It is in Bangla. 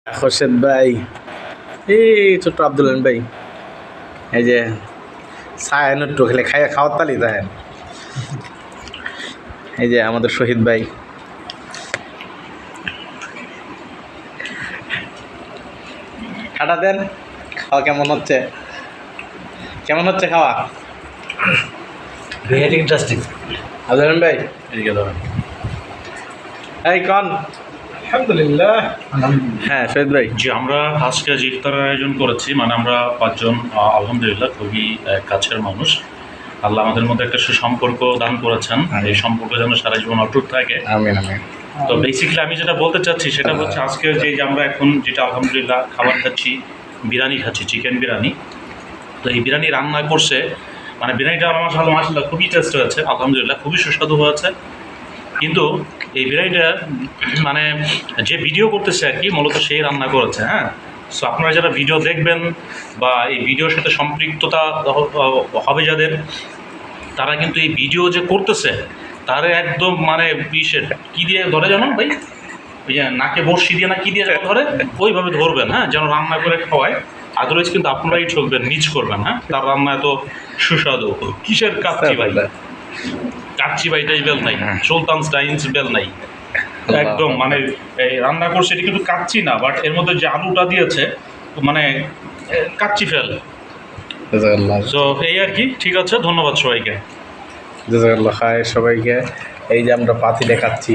খোরশেদ ভাই, এই ছোট্ট আব্দুল ভাই, এই যে সায়ন একটু খেলে খাওয়ার তালি দেখেন। এই যে আমাদের শহীদ ভাই, খাটা দেন। খাওয়া কেমন হচ্ছে? কেমন হচ্ছে খাওয়া? Very interesting. আব্দুল ভাই এদিকে ধরেন। এই কন। আলহামদুলিল্লাহ। হ্যাঁ শহীদ ভাই, জি, আমরা আজকে যে ইফতারের আয়োজন করেছি, মানে আমরা পাঁচজন আলহামদুলিল্লাহ খুবই কাছের মানুষ। আল্লাহ আমাদের মধ্যে একটা সুসম্পর্ক দান করেছেন। এই সম্পর্ক যেন সারা জীবন অটুট থাকে। আমিন আমিন। তো বেসিক্যালি আমি যেটা বলতে চাচ্ছি সেটা হচ্ছে, আজকে যে আমরা এখন যেটা আলহামদুলিল্লাহ খাবার খাচ্ছি, বিরিয়ানি খাচ্ছি, চিকেন বিরিয়ানি। তো এই বিরিয়ানি রান্না করছে, মানে বিরিয়ানিটা আমার মাশাআল্লাহ খুবই টেস্ট হয়েছে, আলহামদুলিল্লাহ খুবই সুস্বাদু হয়েছে। কিন্তু এই বিরিয়ানিটা মানে যে ভিডিও করতেছে আর কি, মূলত সেই রান্না করেছে। হ্যাঁ, সো আপনারা যারা ভিডিও দেখবেন বা এই ভিডিওর সাথে সম্পৃক্ততা হবে যাদের, তারা কিন্তু এই ভিডিও যে করতেছে তারা একদম মানে পিসের কী দিয়ে ধরে জানো ভাই, ওই যে নাকে বড়শি দিয়ে না কী দিয়ে ধরে, ওইভাবে ধরবেন। হ্যাঁ, যেন রান্না করে খাওয়ায়। আদারওয়াইজ কিন্তু আপনারাই ঠকবেন, নিজ করবেন। হ্যাঁ, তার রান্না এত সুস্বাদু। কিসের কাচ্চি ভাই, কাচ্চি ভাইটাই বেল নাই, সুলতান স্টাইনস বেল নাই, একদম মানে এই রান্না করছে। এটা কিন্তু কাচ্চি না, বাট এর মধ্যে যে আলুটা দিয়েছে মানে কাচ্চি ফেল। তো এই আর কি। ঠিক আছে, ধন্যবাদ সবাইকে। জাযাকাল্লাহ খায় সবাইকে। এই যে আমরা পাতিলে খাচ্ছি,